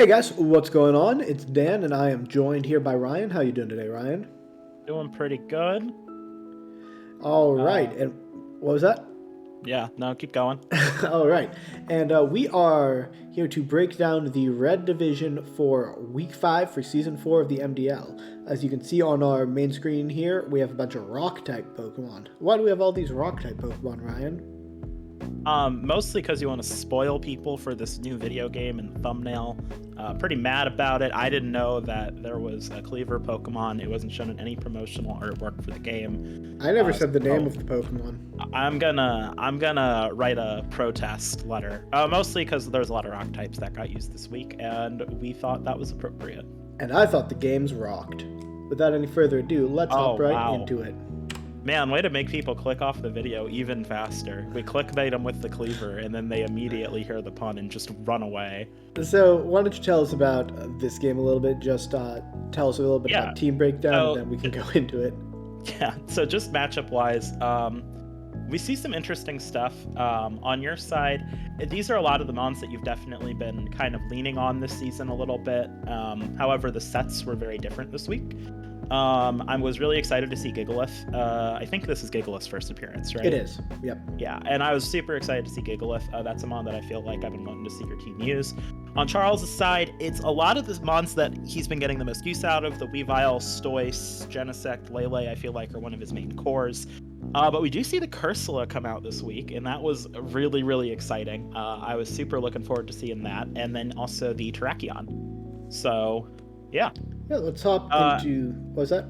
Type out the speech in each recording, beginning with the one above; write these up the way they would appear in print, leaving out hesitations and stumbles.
Hey guys, what's going on? It's Dan, and I am joined here by Ryan. How you doing today, Ryan? Doing pretty good. All right, and what was that? Yeah, no, keep going. All right, and we are here to break down the Red Division for Week 5 for Season 4 of the MDL. As you can see on our main screen here, we have a bunch of Rock-type Pokemon. Why do we have all these Rock-type Pokemon, Ryan? Mostly because you want to spoil people for this new video game and thumbnail. Pretty mad about it. I didn't know that there was a Cleaver Pokemon. It wasn't shown in any promotional artwork for the game. I never said the name of the Pokemon. I'm gonna write a protest letter. Mostly because there's a lot of rock types that got used this week, and we thought that was appropriate. And I thought the games rocked. Without any further ado, let's hop right into it. Man, way to make people click off the video even faster. We clickbait them with the Cleaver, and then they immediately hear the pun and just run away. So, why don't you tell us about this game a little bit? Just tell us a little bit about Team Breakdown, and then we can go into it. Yeah, so just matchup-wise, we see some interesting stuff. On your side, these are a lot of the mons that you've definitely been kind of leaning on this season a little bit. However, the sets were very different this week. I was really excited to see Gigalith. I think this is Gigalith's first appearance, right? It is, yep. Yeah, and I was super excited to see Gigalith. That's a mon that I feel like I've been wanting to see your team use. On Charles' side, it's a lot of the mons that he's been getting the most use out of. The Weavile, Stoice, Genesect, Lele, I feel like are one of his main cores. But we do see the Cursula come out this week, and that was really, really exciting. I was super looking forward to seeing that. And then also the Terrakion. So, yeah. Yeah, let's hop into... What was that?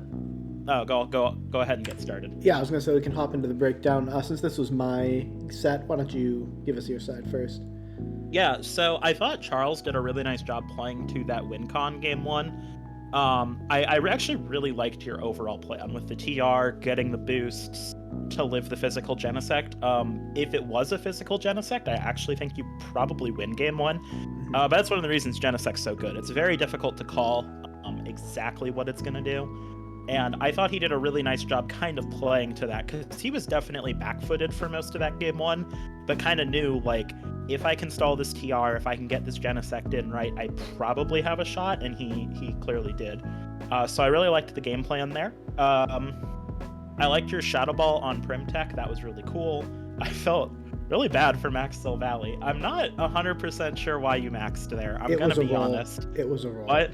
Oh, go ahead and get started. Yeah, I was going to say we can hop into the breakdown. Since this was my set, why don't you give us your side first? Yeah, so I thought Charles did a really nice job playing to that WinCon game 1. I actually really liked your overall plan with the TR, getting the boosts to live the physical Genesect. If it was a physical Genesect, I actually think you probably win game 1. But that's one of the reasons Genesect's so good. It's very difficult to call exactly what it's going to do. And I thought he did a really nice job kind of playing to that, because he was definitely back-footed for most of that game 1, but kind of knew, like, if I can stall this TR, if I can get this Genesect in right, I probably have a shot, and he clearly did. So I really liked the game plan there. I liked your Shadow Ball on Primtech. That was really cool. I felt really bad for Max Silvally. I'm not 100% sure why you maxed there. I'm going to be honest. It was a roll. What?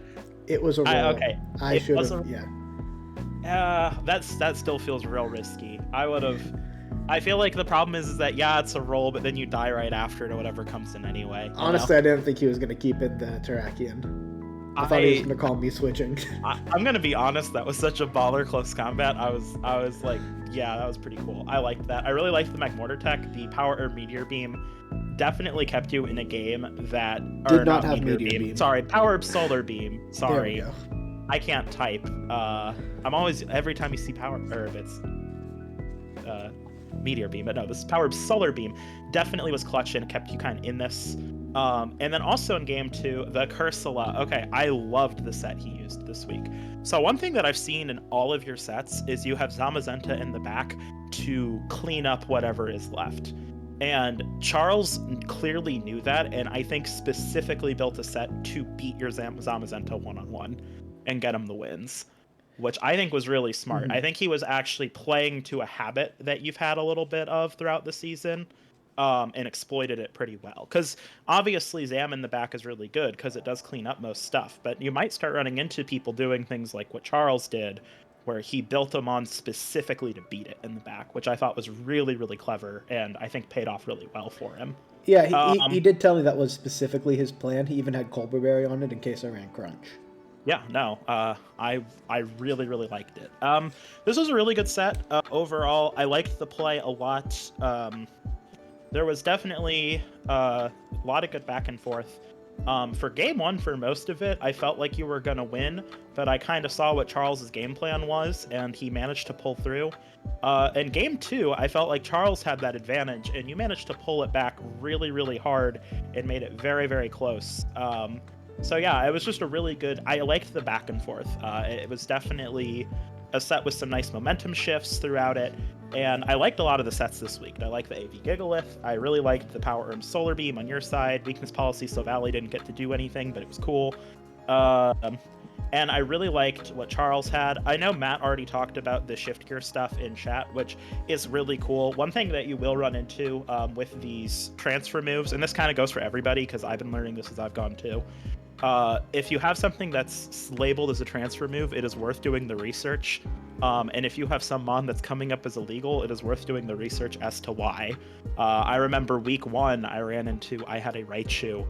It was a roll. Okay. I should have, yeah. That still feels real risky. I feel like the problem is that, yeah, it's a roll, but then you die right after to whatever comes in anyway. Honestly, I didn't think he was going to keep in the Terrakion. I thought he was going to call me switching. I'm going to be honest, that was such a baller close combat. I was like, yeah, that was pretty cool. I liked that. I really liked the Magmortar tech. The Power or Meteor Beam definitely kept you in a game that... Did not have Meteor Beam. Sorry, Power Solar Beam. Sorry. There we go. I can't type. I'm always... Every time you see Power... Or it's... Meteor Beam, but no, this Powered Solar Beam definitely was clutch and kept you kind of in this. And then also in game 2, the Cursula. Okay, I loved the set he used this week. So one thing that I've seen in all of your sets is you have Zamazenta in the back to clean up whatever is left. And Charles clearly knew that, and I think specifically built a set to beat your Zamazenta one-on-one and get him the wins, which I think was really smart. I think he was actually playing to a habit that you've had a little bit of throughout the season, and exploited it pretty well. Because obviously Zam in the back is really good because it does clean up most stuff, but you might start running into people doing things like what Charles did, where he built them on specifically to beat it in the back, which I thought was really, really clever, and I think paid off really well for him. Yeah, he did tell me that was specifically his plan. He even had Colberberry on it in case I ran Crunch. Yeah, no, I really, really liked it. This was a really good set. Overall, I liked the play a lot. There was definitely a lot of good back and forth. For game 1, for most of it, I felt like you were going to win, but I kind of saw what Charles's game plan was, and he managed to pull through. In game 2, I felt like Charles had that advantage, and you managed to pull it back really, really hard and made it very, very close. So yeah, it was just a really good... I liked the back and forth. It was definitely a set with some nice momentum shifts throughout it. And I liked a lot of the sets this week. I like the AV Gigalith. I really liked the Power Arm Solar Beam on your side. Weakness Policy Silvally didn't get to do anything, but it was cool. And I really liked what Charles had. I know Matt already talked about the shift gear stuff in chat, which is really cool. One thing that you will run into with these transfer moves, and this kind of goes for everybody because I've been learning this as I've gone too. If you have something that's labeled as a transfer move, it is worth doing the research. And if you have some mon that's coming up as illegal, it is worth doing the research as to why. I remember week 1, I had a Raichu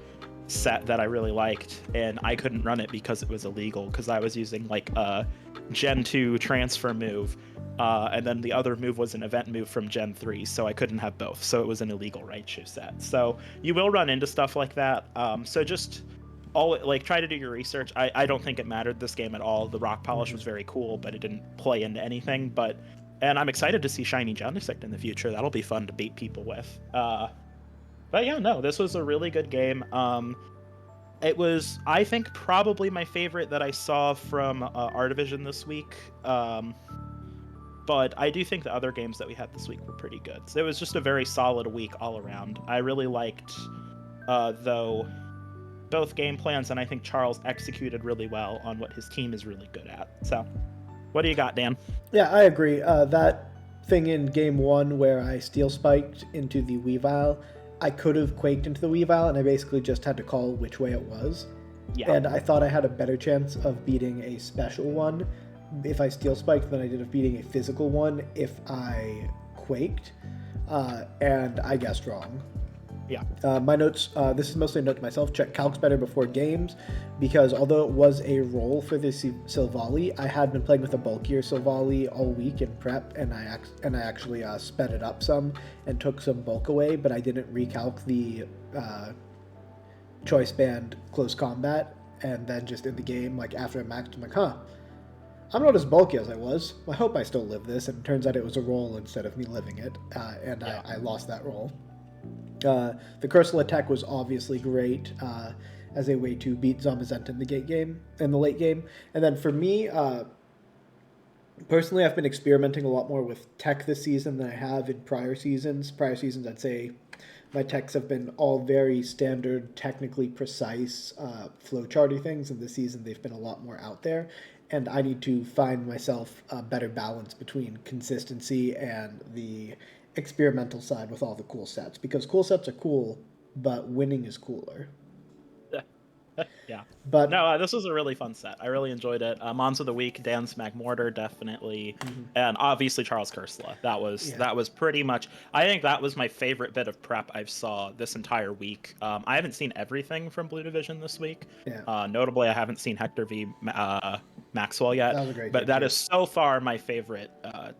set that I really liked, and I couldn't run it because it was illegal, because I was using like a Gen 2 transfer move, and then the other move was an event move from Gen 3, so I couldn't have both, so it was an illegal Raichu set. So you will run into stuff like that, so just try to do your research. I don't think it mattered this game at all. The rock polish was very cool, but it didn't play into anything. And I'm excited to see Shiny Genesect in the future. That'll be fun to beat people with. But yeah, no, this was a really good game. It was, I think, probably my favorite that I saw from our division this week. But I do think the other games that we had this week were pretty good. So it was just a very solid week all around. I really liked, though, both game plans, and I think Charles executed really well on what his team is really good at. So, what do you got, Dan? Yeah, I agree. That thing in game 1 where I steel spiked into the Weavile, I could have quaked into the Weavile, and I basically just had to call which way it was. Yeah. And I thought I had a better chance of beating a special one if I steel spiked than I did of beating a physical one if I quaked, and I guessed wrong. Yeah. My notes, this is mostly a note to myself, check calcs better before games, because although it was a roll for the Silvally, I had been playing with a bulkier Silvally all week in prep, and I actually sped it up some and took some bulk away, but I didn't recalc the choice band close combat, and then just in the game, like after I maxed, I'm like, I'm not as bulky as I was. I hope I still live this, and it turns out it was a roll instead of me living it, and yeah. I lost that roll. The Cursal attack was obviously great as a way to beat Zamazenta in the late game. And then for me, personally, I've been experimenting a lot more with tech this season than I have in prior seasons. Prior seasons, I'd say my techs have been all very standard, technically precise flowcharty things, and this season they've been a lot more out there. And I need to find myself a better balance between consistency and the experimental side with all the cool sets, because cool sets are cool, but winning is cooler. Yeah. But no, this was a really fun set. I really enjoyed it. Mons of the Week, Dan's Magmortar, definitely, and obviously Charles Cursula. That was pretty much. I think that was my favorite bit of prep I've saw this entire week. I haven't seen everything from Blue Division this week. Yeah. Notably, I haven't seen Hector v Maxwell yet. That was a great but game, that too. is so far my favorite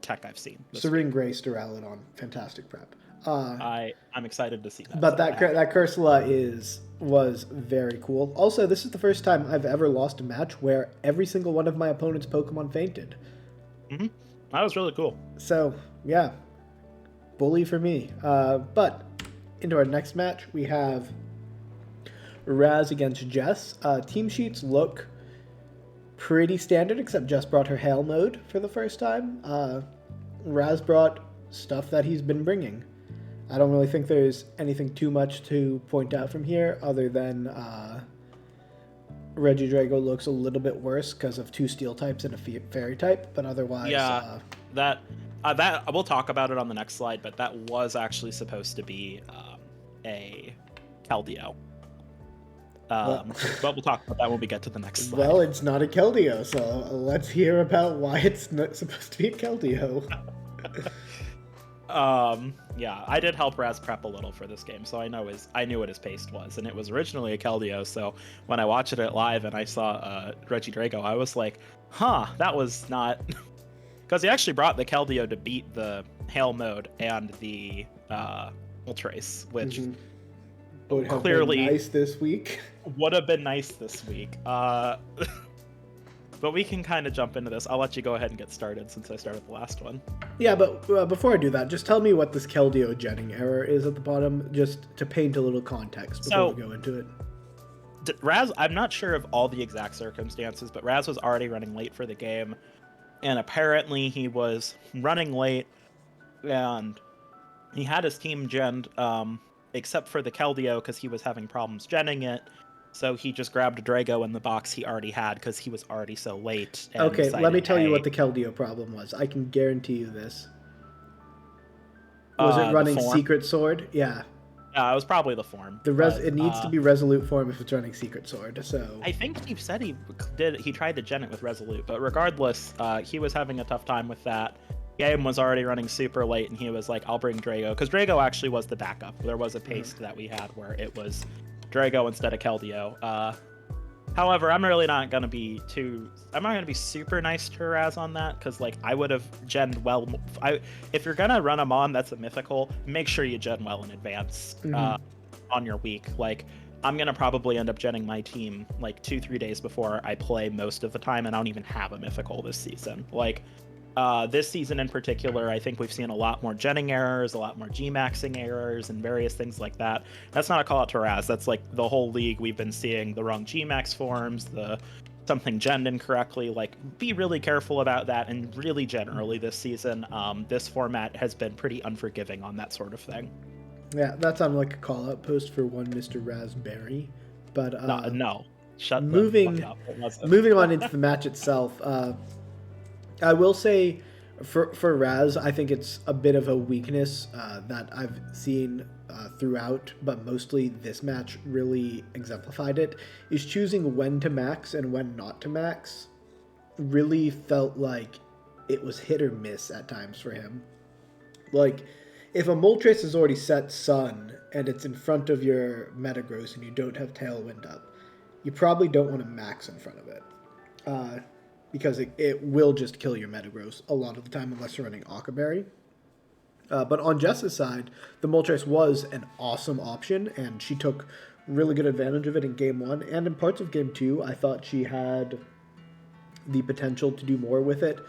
tech I've seen. Serene Grace Duraludon, fantastic prep. I'm excited to see that. But that Cursula was very cool. Also, this is the first time I've ever lost a match where every single one of my opponent's Pokemon fainted. That was really cool. So, yeah. Bully for me. But into our next match, we have Raz against Jess. Team sheets look pretty standard, except Jess brought her Hail mode for the first time. Raz brought stuff that he's been bringing. I don't really think there's anything too much to point out from here, other than Regidrago looks a little bit worse because of 2 steel types and a fairy type, but otherwise... Yeah, that we'll talk about it on the next slide, but that was actually supposed to be a Keldeo. But we'll talk about that when we get to the next slide. Well, it's not a Keldeo, so let's hear about why it's not supposed to be a Keldeo. Yeah, I did help Raz prep a little for this game, so I knew what his paste was, and it was originally a Keldeo, so when I watched it live and I saw Regidrago, I was like, that was not... Because he actually brought the Keldeo to beat the Hail mode and the Moltres, which would have clearly been nice this week. Would have been nice this week. But we can kind of jump into this. I'll let you go ahead and get started since I started the last one. Yeah, but before I do that, just tell me what this Keldeo jetting error is at the bottom, just to paint a little context before we go into it. Raz, I'm not sure of all the exact circumstances, but Raz was already running late for the game. and apparently he was running late, and he had his team genned, except for the Keldeo because he was having problems genning it. So he just grabbed a Drago in the box he already had because he was already so late. And Okay, let me decided, tell you hey, what the Keldeo problem was. I can guarantee you this. Was it running Secret Sword? Yeah. It was probably the form. It needs to be Resolute form if it's running Secret Sword. So I think he said he tried to gen it with Resolute, but regardless, he was having a tough time with that. Game was already running super late, and he was like, "I'll bring Drago," because Drago actually was the backup. There was a paste that we had where it was Drago instead of Keldeo. However, I'm not gonna be super nice to Raz on that, because like I would have genned well. If you're gonna run a Mon that's a mythical, make sure you gen well in advance on your week. Like I'm gonna probably end up genning my team like 2-3 days before I play most of the time, and I don't even have a mythical this season. Like this season in particular, I think we've seen a lot more genning errors, a lot more G-maxing errors, and various things like that. That's not a call out to Raz. That's like the whole league. We've been seeing the wrong G-max forms, something genned incorrectly. Like, be really careful about that. And really generally this season, this format has been pretty unforgiving on that sort of thing. Yeah, that's on like a call-out post for one Mr. Raspberry. But no. Moving on into the match itself. I will say, for Raz, I think it's a bit of a weakness that I've seen throughout, but mostly this match really exemplified it, is choosing when to max and when not to max. Really felt like it was hit or miss at times for him. Like, if a Moltres is already set Sun, and it's in front of your Metagross and you don't have Tailwind up, you probably don't want to max in front of it. Because it will just kill your Metagross a lot of the time unless you're running Ockerberry. But on Jess's side, the Moltres was an awesome option, and she took really good advantage of it in Game 1. And in parts of Game 2, I thought she had the potential to do more with it.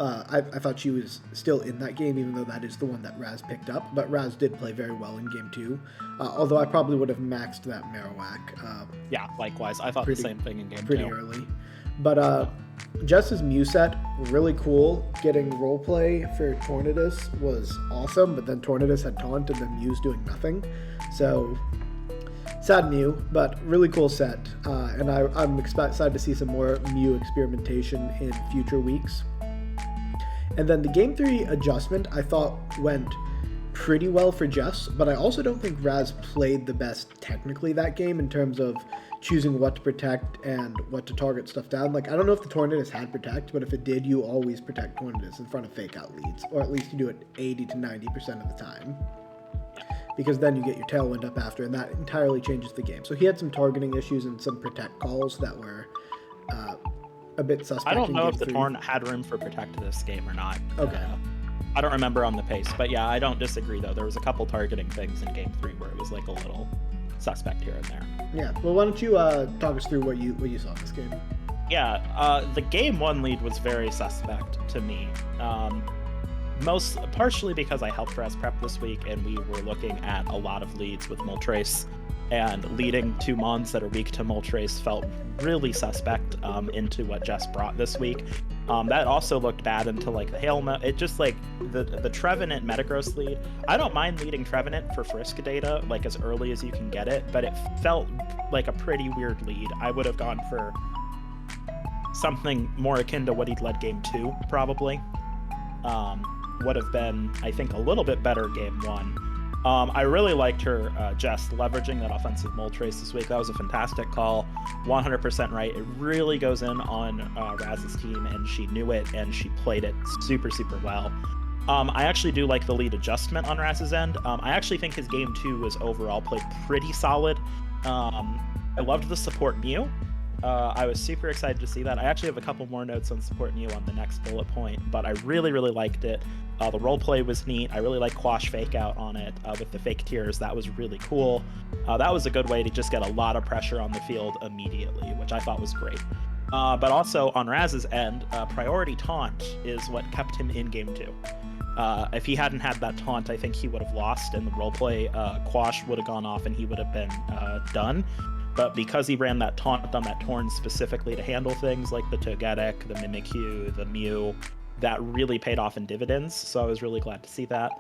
I thought she was still in that game, even though that is the one that Raz picked up. But Raz did play very well in Game 2, although I probably would have maxed that Marowak. Yeah, likewise. I thought the same thing in Game 2. Pretty early. But Jess's Mew set, really cool. Getting roleplay for Tornadus was awesome, but then Tornadus had taunt and then Mew's doing nothing. So, sad Mew, but really cool set. And I'm excited to see some more Mew experimentation in future weeks. And then the Game 3 adjustment, I thought went pretty well for Jess, but I also don't think Raz played the best technically that game in terms of choosing what to protect and what to target stuff down. Like, I don't know if the Tornadus had protect, but if it did, you always protect Tornadus in front of fake out leads, or at least you do it 80 to 90% of the time. Because then you get your Tailwind up after, and that entirely changes the game. So he had some targeting issues and some protect calls that were a bit suspect. I don't know if the Torn had room for protect this game or not. Okay. I don't remember on the pace, but yeah, I don't disagree though. There was a couple targeting things in Game 3 where it was like a little suspect here and there. Yeah, well, why don't you talk us through what you saw in this game? Yeah, the Game 1 lead was very suspect to me. Partially because I helped Raz prep this week, and we were looking at a lot of leads with Moltres, and leading two Mons that are weak to Moltres felt really suspect into what Jess brought this week. That also looked bad into like the Hail. It just like the Trevenant Metagross lead. I don't mind leading Trevenant for Frisk data like as early as you can get it, but it felt like a pretty weird lead. I would have gone for something more akin to what he'd led Game 2 probably. Would have been, I think, a little bit better Game 1. I really liked her, Jess, leveraging that offensive Moltres this week. That was a fantastic call. 100% right. It really goes in on Raz's team, and she knew it, and she played it super, super well. I actually do like the lead adjustment on Raz's end. I actually think his Game 2 was overall played pretty solid. I loved the support Mew. I was super excited to see that. I actually have a couple more notes on support Mew on the next bullet point, but I really, really liked it. The roleplay was neat. I really like Quash Fake Out on it with the fake tears. That was really cool. That was a good way to just get a lot of pressure on the field immediately, which I thought was great. But also on Raz's end, Priority Taunt is what kept him in Game 2. If he hadn't had that taunt, I think he would have lost, and the roleplay Quash would have gone off and he would have been done. but because he ran that taunt on that Torn specifically to handle things like the Togetic, the Mimikyu, the Mew, that really paid off in dividends, so I was really glad to see that.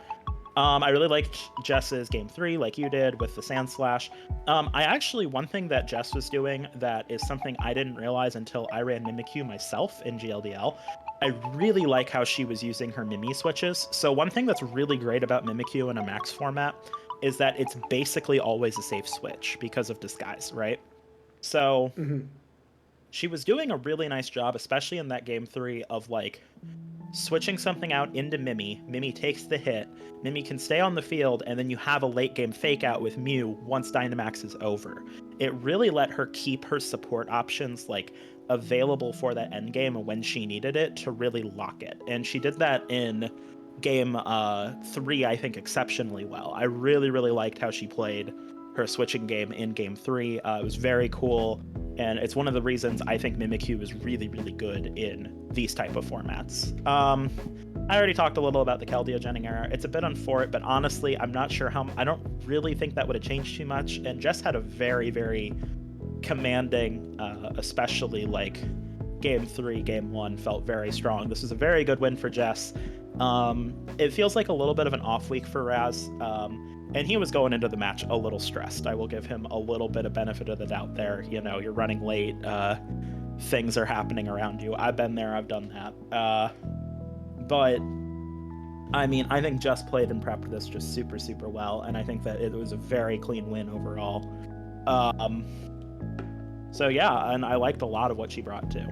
I really liked Jess's game 3, like you did, with the Sand Slash. One thing that Jess was doing that is something I didn't realize until I ran Mimikyu myself in GLDL. I really like how she was using her Mimi switches. So one thing that's really great about Mimikyu in a max format is that it's basically always a safe switch because of Disguise, right? So she was doing a really nice job, especially in that game 3, of like switching something out into Mimi. Mimi takes the hit. Mimi can stay on the field, and then you have a late game fake out with Mew once Dynamax is over. It really let her keep her support options like available for that end game when she needed it to really lock it. And she did that in game 3, I think, exceptionally well. I really, really liked how she played her switching game in game 3. It was very cool, and it's one of the reasons I think Mimikyu is really, really good in these type of formats. I already talked a little about the Keldeo Jenning error. It's a bit unfortunate, but honestly, I'm not sure how. I don't really think that would have changed too much. And Jess had a very, very commanding, especially like game 3, game 1 felt very strong. This is a very good win for Jess. It feels like a little bit of an off week for Raz. And he was going into the match a little stressed. I will give him a little bit of benefit of the doubt there. You know, you're running late. Things are happening around you. I've been there. I've done that. But, I mean, I think Jess played and prepped this just super, super well. And I think that it was a very clean win overall. So, yeah, and I liked a lot of what she brought, too.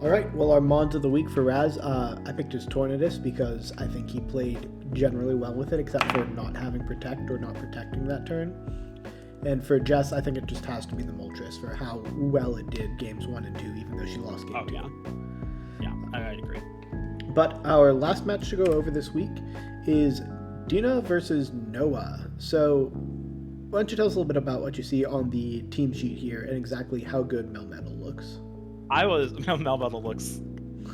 All right, well, our Mons of the week for Raz, I picked his Tornadus because I think he played generally well with it, except for not having Protect or not protecting that turn. And for Jess, I think it just has to be the Moltres for how well it did games 1 and 2, even though she lost game 2. Yeah, I agree. But our last match to go over this week is Dina versus Noah. So why don't you tell us a little bit about what you see on the team sheet here and exactly how good Melmetal looks? Melmetal looks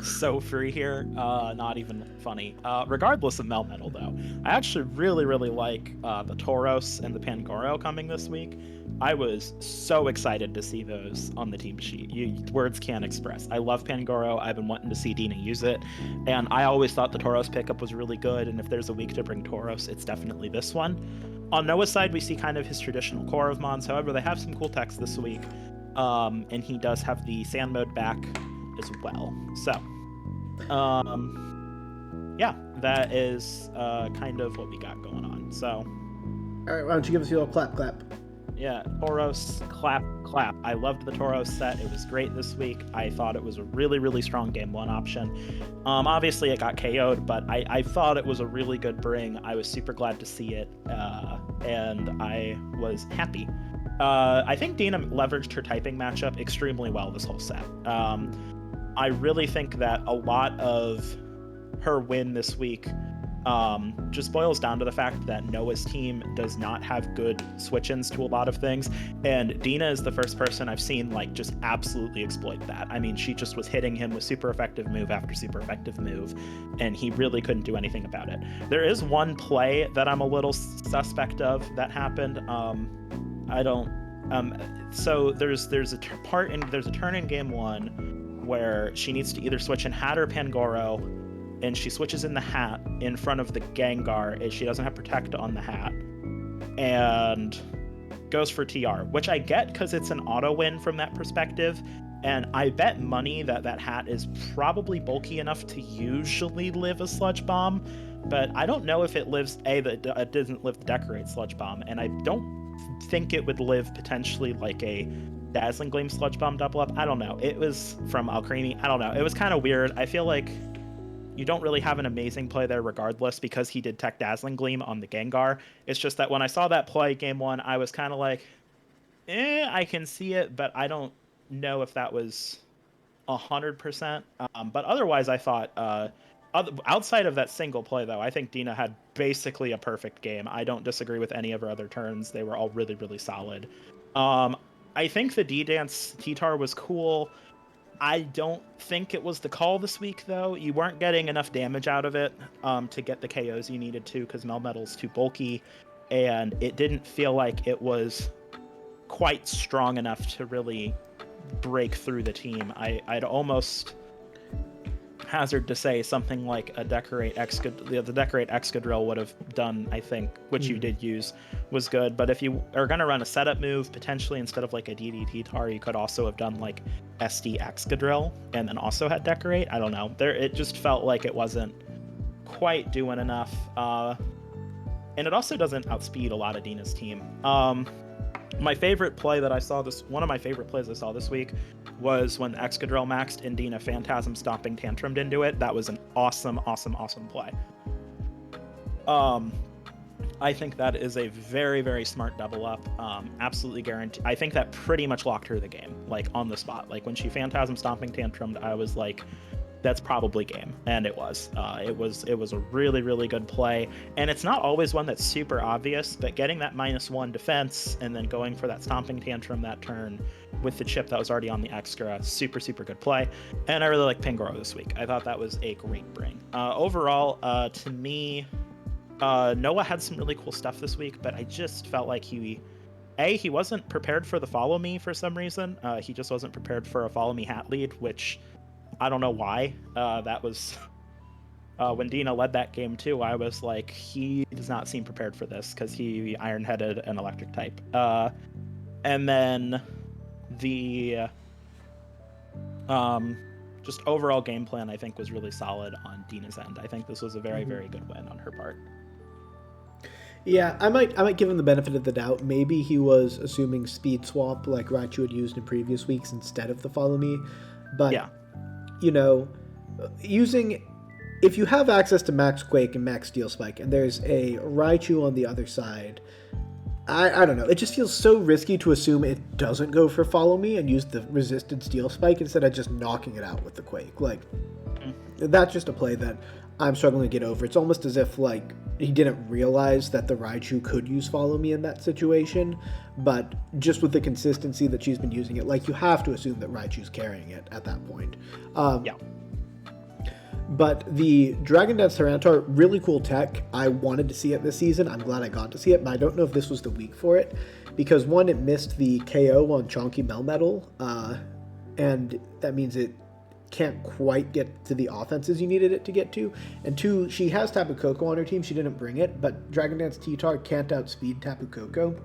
so free here, not even funny. Regardless of Melmetal, though, I actually really, really like the Tauros and the Pangoro coming this week. I was so excited to see those on the team sheet. Words can't express. I love Pangoro. I've been wanting to see Dina use it, and I always thought the Tauros pickup was really good, and if there's a week to bring Tauros, it's definitely this one. On Noah's side, we see kind of his traditional core of Mons. However, they have some cool text this week. And he does have the sand mode back as well. So, yeah, that is kind of what we got going on. So, all right, why don't you give us your little clap? Yeah, Tauros, clap. I loved the Tauros set. It was great this week. I thought it was a really, really strong game 1 option. Obviously, it got KO'd, but I thought it was a really good bring. I was super glad to see it, and I was happy. I think Dina leveraged her typing matchup extremely well this whole set. I really think that a lot of her win this week just boils down to the fact that Noah's team does not have good switch-ins to a lot of things, and Dina is the first person I've seen like just absolutely exploit that. I mean, she just was hitting him with super effective move after super effective move, and he really couldn't do anything about it. There is one play that I'm a little suspect of that happened. So there's a turn in game 1 where she needs to either switch in Hat or Pangoro, and she switches in the Hat in front of the Gengar, and she doesn't have Protect on the Hat, and goes for TR, which I get because it's an auto win from that perspective, and I bet money that Hat is probably bulky enough to usually live a Sludge Bomb, but I don't know if it lives, that it doesn't live the Decorate Sludge Bomb, and I don't think it would live potentially like a Dazzling Gleam Sludge Bomb double up. I don't know. It was from Alcremie. I don't know. It was kind of weird. I feel like you don't really have an amazing play there regardless because he did tech Dazzling Gleam on the Gengar. It's just that when I saw that play game 1, I was kind of like, I can see it, but I don't know if that was 100%. But otherwise, I thought outside of that single play, though, I think Dina had basically a perfect game. I don't disagree with any of her other turns. They were all really, really solid. I think the D-Dance T-Tar was cool. I don't think it was the call this week, though. You weren't getting enough damage out of it to get the KOs you needed to because Melmetal's too bulky, and it didn't feel like it was quite strong enough to really break through the team. I'd almost hazard to say something like a Decorate the Decorate Excadrill would have done, I think, which you did use, was good. But if you are going to run a setup move, potentially instead of like a DDT tar, you could also have done like SD Excadrill and then also had Decorate. I don't know. It just felt like it wasn't quite doing enough. And it also doesn't outspeed a lot of Dina's team. My favorite play that I saw one of my favorite plays I saw this week was when Excadrill maxed and Dina Phantasm Stomping Tantrumed into it. That was an awesome play. I think that is a very, very smart double up. Absolutely guarantee. I think that pretty much locked her the game, like on the spot. Like when she Phantasm Stomping Tantrumed, I was like, that's probably game, and it was. It was a really, really good play, and it's not always one that's super obvious, but getting that -1 defense and then going for that Stomping Tantrum that turn with the chip that was already on the extra, super, super good play. And I really like Pangoro this week. I thought that was a great bring. Overall, to me, Noah had some really cool stuff this week, but I just felt like he wasn't prepared for the follow me for some reason. He just wasn't prepared for a follow me hat lead, which I don't know why. That was when Dina led that game too. I was like, he does not seem prepared for this because he iron-headed an electric type. And then the just overall game plan, I think, was really solid on Dina's end. I think this was a very, very good win on her part. Yeah, I might give him the benefit of the doubt. Maybe he was assuming speed swap like Raichu had used in previous weeks instead of the follow me. But yeah. You know, if you have access to Max Quake and Max Steel Spike and there's a Raichu on the other side, I don't know. It just feels so risky to assume it doesn't go for follow me and use the resisted Steel Spike instead of just knocking it out with the Quake. Like, that's just a play that I'm struggling to get over. It's almost as if, like, he didn't realize that the Raichu could use follow me in that situation, but just with the consistency that she's been using it, like, you have to assume that Raichu's carrying it at that point. Yeah. But the Dragon Dance Tyranitar, really cool tech. I wanted to see it this season. I'm glad I got to see it, but I don't know if this was the week for it, because one, it missed the KO on Chonky Melmetal, and that means it can't quite get to the offenses you needed it to get to. And two, she has Tapu Koko on her team. She didn't bring it, but Dragon Dance T-Tar can't outspeed Tapu Koko.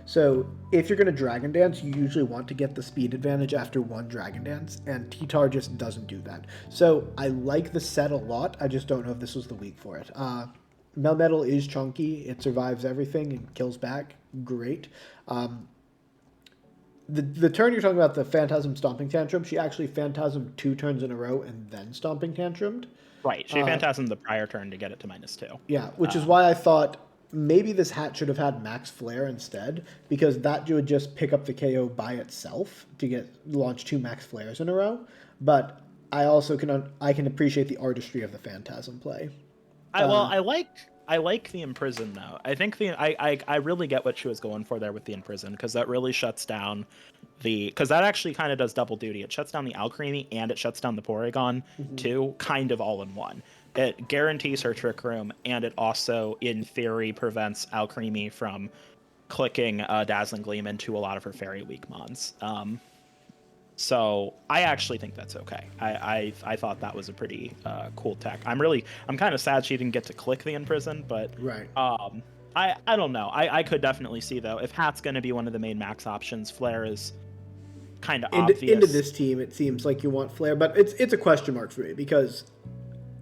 So if you're going to Dragon Dance, you usually want to get the speed advantage after one Dragon Dance, and T-Tar just doesn't do that. So I like the set a lot. I just don't know if this was the week for it. Melmetal is chunky. It survives everything and kills back. Great. The turn you're talking about, the Phantasm Stomping Tantrum, she actually Phantasmed 2 turns in a row and then Stomping Tantrumed. Right, she Phantasmed the prior turn to get it to -2. Yeah, which is why I thought maybe this hat should have had Max Flare instead, because that would just pick up the KO by itself to launch 2 Max Flares in a row. But I also can appreciate the artistry of the Phantasm play. I like the Imprison though. I think I really get what she was going for there with the Imprison, because that really shuts down because that actually kind of does double duty. It shuts down the Alcremie and it shuts down the Porygon too, kind of all in one. It guarantees her Trick Room, and it also, in theory, prevents Alcremie from clicking Dazzling Gleam into a lot of her Fairy Weak Mons. So I actually think that's okay. I thought that was a pretty cool tech. I'm kind of sad she didn't get to click the Imprison, but right. I don't know. I could definitely see though, if Hat's going to be one of the main max options, Flare is kind of obvious. Into this team, it seems like you want Flare, but it's a question mark for me because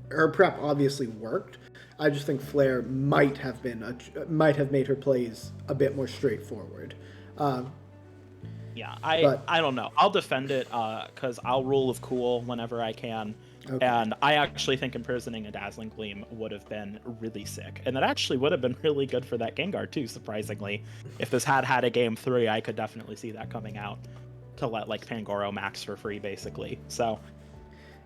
her prep obviously worked. I just think Flare might have made her plays a bit more straightforward. Yeah, I don't know. I'll defend it because I'll rule of cool whenever I can. Okay. And I actually think imprisoning a Dazzling Gleam would have been really sick. And that actually would have been really good for that Gengar too, surprisingly. If this had a game 3, I could definitely see that coming out to let like Pangoro max for free, basically. So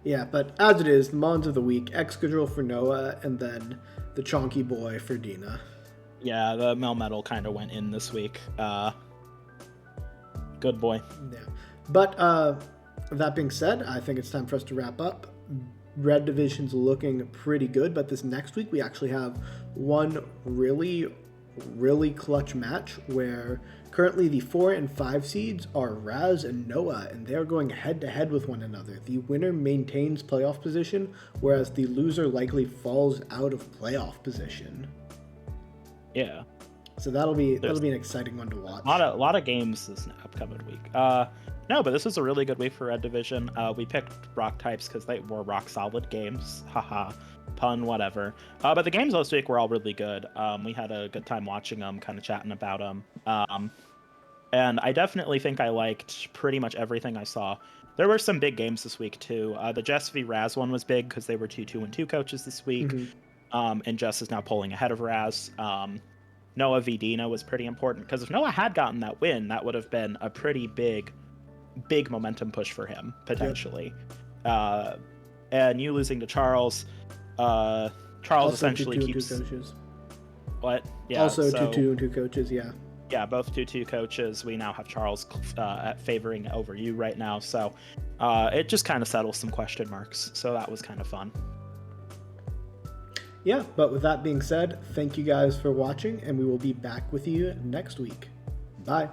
yeah, but as it is, the Mons of the week, Excadrill for Noah, and then the Chonky Boy for Dina. Yeah, the Melmetal kind of went in this week. Good boy. Yeah. But that being said, I think it's time for us to wrap up. Red Division's looking pretty good, but this next week we actually have one really really clutch match where currently the 4 and 5 seeds are Raz and Noah, and they're going head to head with one another. The winner maintains playoff position, whereas the loser likely falls out of playoff position. Yeah. So that'll be an exciting one to watch. A lot of games this upcoming week. No, but this is a really good week for Red Division. We picked rock types because they were rock solid games. Haha. Pun, whatever. But the games last week were all really good. We had a good time watching them, kind of chatting about them. And I definitely think I liked pretty much everything I saw. There were some big games this week, too. The Jess v. Raz one was big because they were 2-2-2 coaches this week. Mm-hmm. And Jess is now pulling ahead of Raz. Noah v. Dina was pretty important because if Noah had gotten that win, that would have been a pretty big momentum push for him, potentially. Yep. And you losing to Charles... Charles also essentially keeps... What? Yeah. Also 2-2-2 coaches, yeah. Yeah, both 2-2 coaches. We now have Charles favoring over you right now, so it just kind of settles some question marks. So that was kind of fun. Yeah, but with that being said, thank you guys for watching, and we will be back with you next week. Bye.